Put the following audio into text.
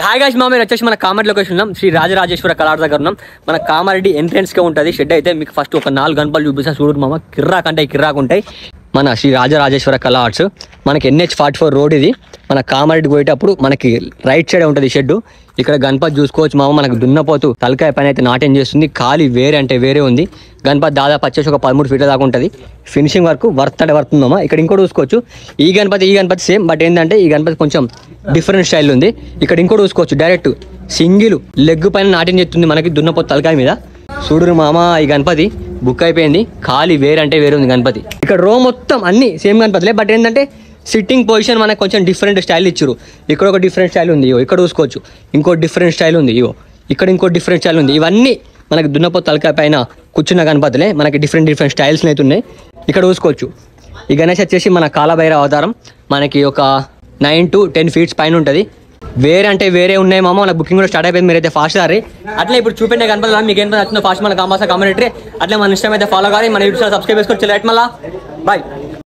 Hi guys, మేము వచ్చేసి మన కామారెడ్డి లొకేషన్ ఉన్నాం. శ్రీ రాజరాజేశ్వర కళార్ దగ్గర ఉన్నాం. మన కామారెడ్డి ఎంట్రెన్స్ కే ఉంటుంది షెడ్. అయితే మీకు ఫస్ట్ ఒక 4 గంటలు చూపిస్తా చూడు మామ. కిర్రాక్ ఉంటాయి మన శ్రీ రాజరాజేశ్వర కళా ఆర్ట్స్. మనకి NH44 రోడ్ ఇది. మన కామారెడ్డి పోయేటప్పుడు మనకి రైట్ సైడ్ ఉంటుంది షెడ్. ఇక్కడ గణపతి చూసుకోవచ్చు మామ. మనకు దున్నపోతు తలకాయ పైన అయితే నాట్యం చేస్తుంది. ఖాళీ వేరే అంటే వేరే ఉంది. గణపతి దాదాపు వచ్చేసి ఒక 13 ఫీట్ల దాకా ఉంటుంది. ఫినిషింగ్ వరకు వర్త్ మామ. ఇక్కడ ఇంకోటి చూసుకోవచ్చు. ఈ గణపతి సేమ్, బట్ ఏంటంటే ఈ గణపతి కొంచెం డిఫరెంట్ స్టైల్ ఉంది. ఇక్కడ ఇంకోటి చూసుకోవచ్చు. డైరెక్ట్ సింగిల్ లెగ్ పైన నాట్యం చేస్తుంది మనకి దున్నపోతు తలకాయ మీద. చూడురు మామ, ఈ గణపతి బుక్ అయిపోయింది. ఖాళీ వేరే అంటే వేరే ఉంది గణపతి. ఇక్కడ రో మొత్తం అన్ని సేమ్ గణపతిలే, బట్ ఏంటంటే సిట్టింగ్ పొజిషన్ మనకు కొంచెం డిఫరెంట్ స్టైల్ ఇచ్చారు. ఇక్కడ ఒక డిఫరెంట్ స్టైల్ ఉంది, ఇక్కడ చూసుకోవచ్చు. ఇంకో డిఫరెంట్ స్టైల్ ఉంది, ఇక్కడ ఇంకో డిఫరెంట్ స్టైల్ ఉంది. ఇవన్నీ మనకి దున్నపోతు తలకాయ పైన కూర్చున్న గణపతులే. మనకి డిఫరెంట్ స్టైల్స్ అయితే ఉన్నాయి. ఇక్కడ చూసుకోవచ్చు. ఈ గణేష్ వచ్చేసి మన కాలభైరవ అవతారం. మనకి ఒక 9 to 10 ఫీట్స్ పైన ఉంటుంది. వేరే అంటే వేరే ఉన్నాయి మామ. మన బుకింగ్ కూడా స్టార్ట్ అయిపోయింది. మీరైతే ఫాస్ట్ గారి అట్లా ఇప్పుడు చూపెట్టే కనపడాలి. మీకు ఏం నచ్చిందో ఫాస్ట్ మన కాంబాసా కామెంటరీ అట్లా మన ఇష్టం అయితే ఫాలో కాదు. మన యూట్యూబ్ సబ్స్క్రైబ్ చేసుకోవచ్చు. మళ్ళీ బాయ్.